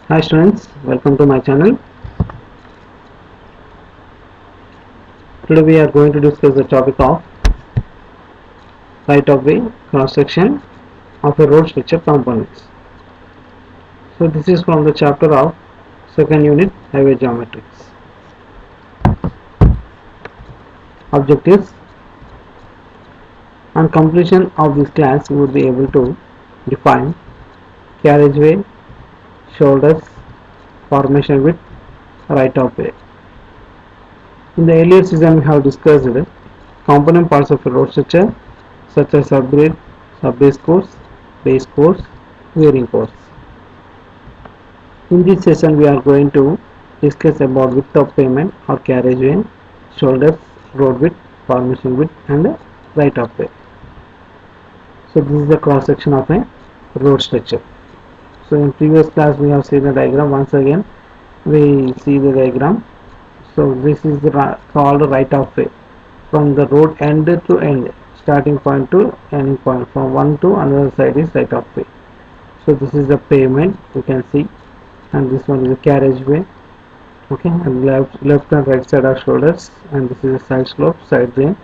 Hi students, welcome to my channel. Today we are going to discuss the topic of right of way cross section of a road structure components. So this is from the chapter of second unit highway geometrics. Objectives: on completion of this class you would be able to define carriageway, shoulders, formation width, right of way. In the earlier season we have discussed the component parts of a road structure such as subgrade, subbase course, wearing course. In this session we are going to discuss about width of pavement or carriageway, shoulders, road width, formation width and right of way. So this is the cross section of a road structure. So in previous class we have seen the diagram. Once again we see the diagram. So this is called right of way from the road end to end, starting point to ending point, from one to another side is right of way. So this is the pavement you can see, and this one is the carriageway. Okay, and left and right side are shoulders, and this is a side slope, side drain,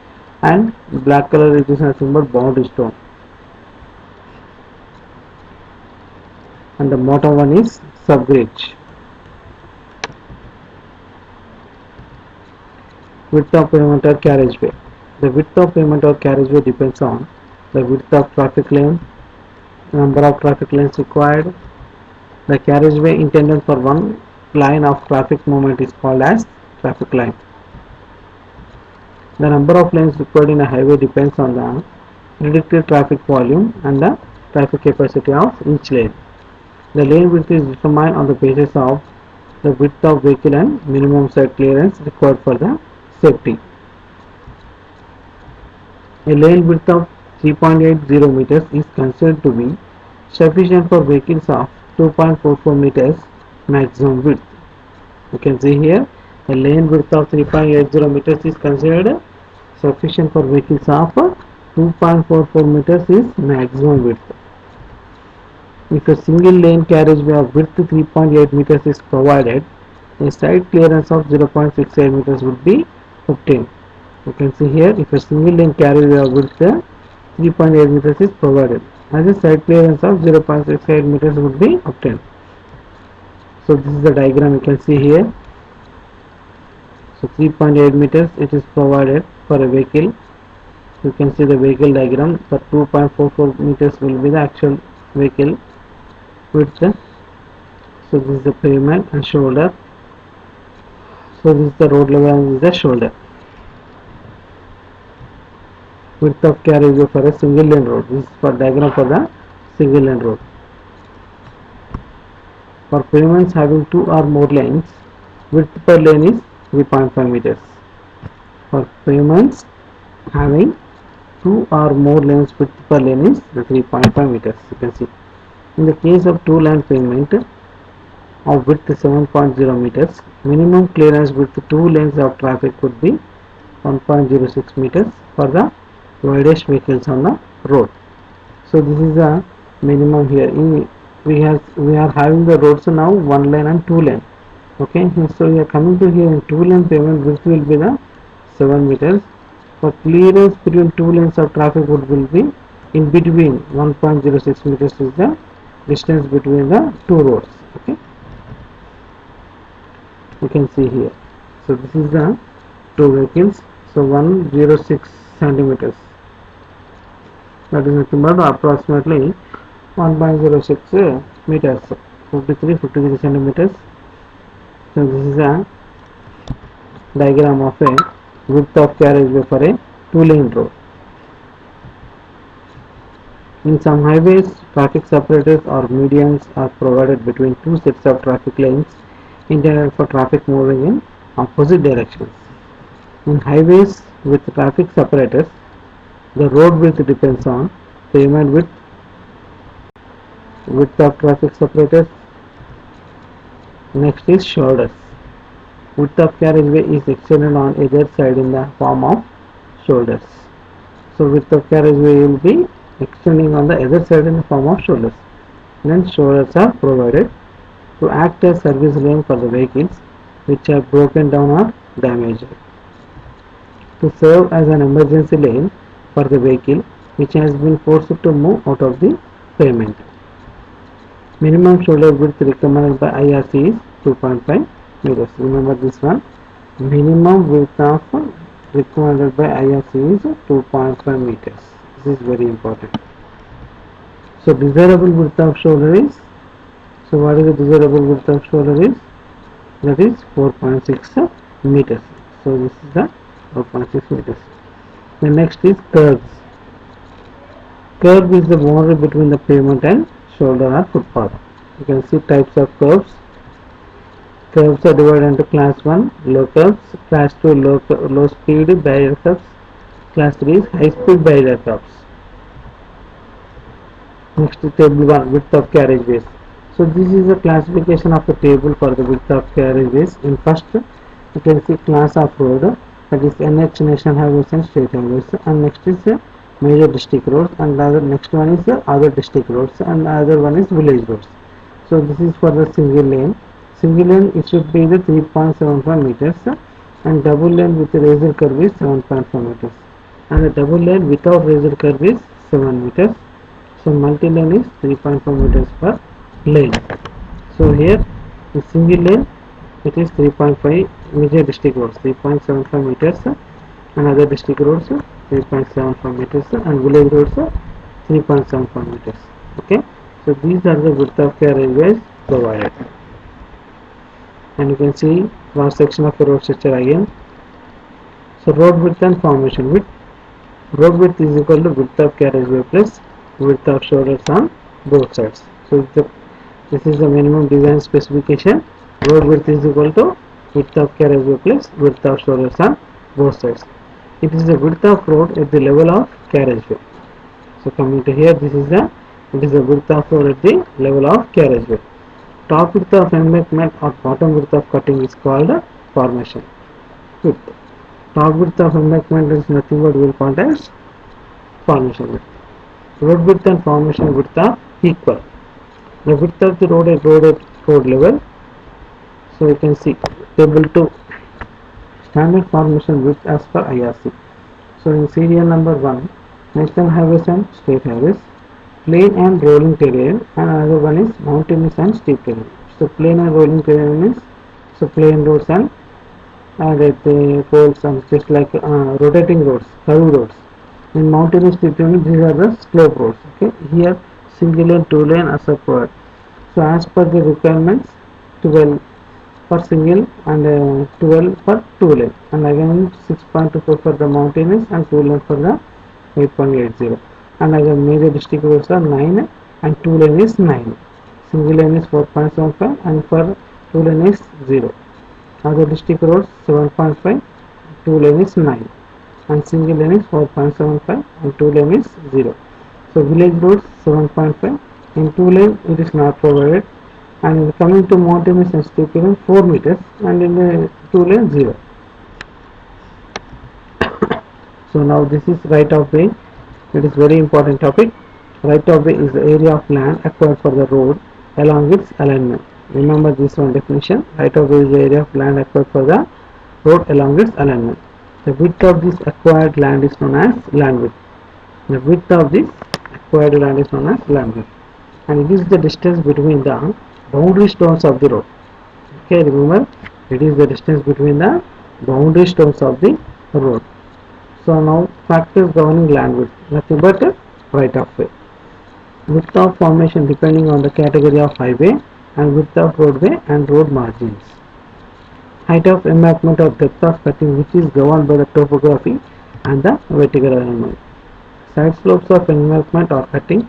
and black color it is nothing but boundary stone, and the bottom one is subgrade. Width of pavement or carriageway: the width of pavement or carriageway depends on the width of traffic lane, number of traffic lanes required. The carriageway intended for one line of traffic movement is called as traffic line. The number of lanes required in a highway depends on the predicted traffic volume and the traffic capacity of each lane. The lane width is determined on the basis of the width of vehicle and minimum side clearance required for the safety. A lane width of 3.80 meters is considered to be sufficient for vehicles of 2.44 meters maximum width. You can see here a lane width of 3.80 meters is considered sufficient for vehicles of 2.44 meters is maximum width. If a single lane carriageway of width 3.8 meters is provided, a side clearance of 0.68 meters would be obtained. You can see here if a single lane carriageway of width 3.8 meters is provided, as a side clearance of 0.68 meters would be obtained. So this is the diagram you can see here. So 3.8 meters it is provided for a vehicle. You can see the vehicle diagram. For 2.44 meters will be the actual vehicle width. So this is the pavement and shoulder. So this is the road level and this is the shoulder. Width of carriageway for a single lane road. This is for diagram for the single lane road. For pavements having two or more lanes, width per lane is 3.5 meters. For pavements having two or more lanes, width per lane is 3.5 meters. You can see. In the case of two lane pavement of width 7.0 meters, minimum clearance with two lanes of traffic would be 1.06 meters for the widest vehicles on the road. So this is the minimum here. We are having the roads now one lane and two lane. Okay, so we are coming to here in two lane pavement width will be the 7 meters. For clearance between two lanes of traffic would will be in between 1.06 meters is the distance between the two roads. Okay, you can see here. So this is the two vehicles. So 106 centimeters. That is nothing but approximately 1.06 meters. 53 centimeters. So this is a diagram of a width of carriageway for a two-lane road. In some highways, traffic separators or medians are provided between two sets of traffic lanes intended for traffic moving in opposite directions. In highways with traffic separators, the road width depends on pavement width of traffic separators. Next is shoulders. Width of carriageway is extended on either side in the form of shoulders. So width of carriageway will be extending on the other side in the form of shoulders. Then shoulders are provided. to act as service lane for the vehicles which are broken down or damaged, to serve as an emergency lane for the vehicle which has been forced to move out of the pavement. Minimum shoulder width recommended by IRC is 2.5 meters. Remember this one. Minimum width of recommended by IRC is 2.5 meters. This is very important. So desirable width of shoulder is, so what is the desirable width of shoulder is? That is 4.6 meters. So this is the 4.6 meters. The next is curves. Curve is the boundary between the pavement and shoulder or footpath. You can see types of curves. Curves are divided into class 1 low curves, class 2 low speed barrier curves, class 3 is high speed barrier curves. Next is table 1 width of carriageways. So this is a classification of the table for the width of carriageways. In first you can see class of road, that is NH national highways and state highways, and next is major district roads, and the next one is other district roads, and the other one is village roads. So this is for the single lane. Single lane it should be the 3.75 meters, and double lane with the razor curve is 7.5 meters, and the double lane without razor curve is 7 meters. So multi lane is 3.5 meters per lane. So here in single lane it is 3.5 major district roads 3.75 meters, and other district roads 3.75 meters, and village roads 3.75 meters. Okay, so these are the width of carriageways provided, and you can see cross section of the road structure again. So road width and formation width. Road width is equal to width of carriageway plus width of shoulders on both sides. So this is the minimum design specification. Road width is equal to width of carriageway plus width of shoulders on both sides. It is the width of road at the level of carriageway. So coming to here, it is the width of road at the level of carriageway. Top width of embankment or bottom width of cutting is called formation width. Top width of embankment is nothing but we will call as formation width. Road width and formation width are equal. The width of the road at road level. So you can see table 2 standard formation width as per IRC. So in serial number 1, national highways and state highways, plain and rolling terrain, and another one is mountainous and steep terrain. So plain and rolling terrain means so plain roads and the poles and just like rotating roads, curved roads. In mountainous steep terrain, these are the slope roads. Okay, here single lane, two lane as per. So as per the requirements, 12 for single and 12 for two lane, and again 6.24 for the mountainous and 2 lane for the 8.80, and again major district roads are 9 and 2 lane is 9, single lane is 4.75 and for 2 lane is 0, other district roads 7.5, 2 lane is 9 and single lane is 4.75 and 2 lane is 0. So village roads 7.5, in 2 lane it is not provided, and coming to mountainous and steep terrain 4 meters, and in the 2 lane 0. So now this is right of way. It is very important topic. Right of way is the area of land acquired for the road along its alignment. Remember this one definition. Right of way is the area of land acquired for the road along its alignment. The width of this acquired land is known as land width. The width of this acquired land is known as land width, and it is the distance between the boundary stones of the road. Okay, remember it is the distance between the boundary stones of the road. So now factors governing land width, nothing but right of way. Width of formation depending on the category of highway, and width of roadway and road margins. Height of embankment or depth of cutting, which is governed by the topography and the vertical alignment. Side slopes of embankment or cutting,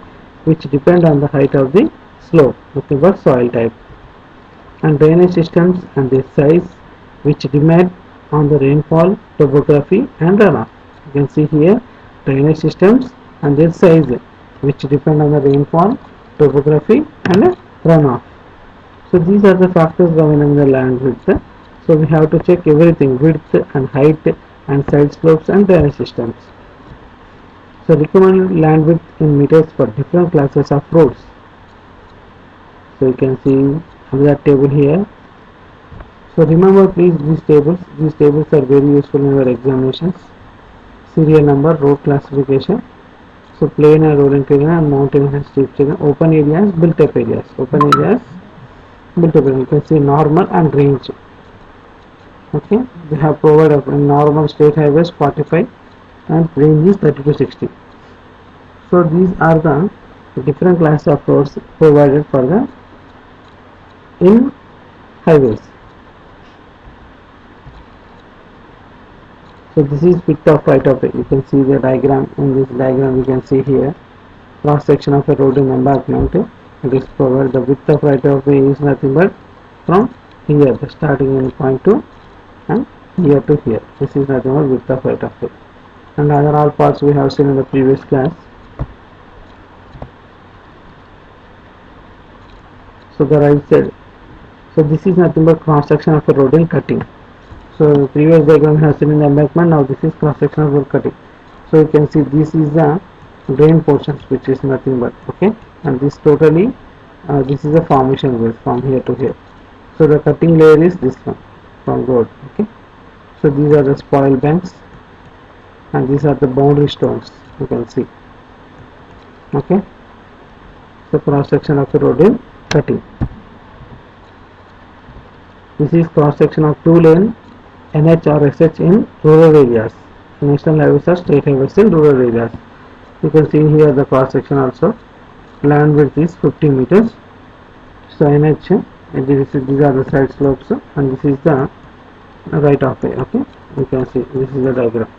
which depend on the height of the slope, nothing but soil type. And drainage systems and their size, which depend on the rainfall, topography and runoff. You can see here drainage systems and their size, which depend on the rainfall, topography and runoff. So these are the factors governing the land width. So we have to check everything, width and height and side slopes and drainage systems. So recommended land width in meters for different classes of roads. So you can see that table here. So remember please, these tables are very useful in your examinations. Serial number, road classification, so plain and rolling terrain and mountain and steep terrain, open areas, built up areas, you can see normal and range. Okay, they have provided normal state highways 45 and range is 30 to 60. So these are the different classes of roads provided for the in highways. So this is width of right of way. You can see the diagram. In this diagram you can see here cross section of a road in embankment. It is provided the width of right of way is nothing but from here, the starting in point to and here to here. This is nothing but width of right of way. And other all parts we have seen in the previous class. So the right side. So this is nothing but cross section of a road in cutting. So previous diagram has seen in the embankment. Now this is cross section of road cutting. So you can see this is the drain portions, which is nothing but okay, and this totally this is a formation wave from here to here. So the cutting layer is this one from road. Okay, so these are the spoil banks and these are the boundary stones, you can see. Okay, so cross section of the road in cutting. This is cross section of 2-lane NH or SH in rural areas. National highways or state highways in rural areas. You can see here the cross section also. Land width is 50 meters. So NH, these are the side slopes and this is the right of way. Okay, you can see this is the diagram.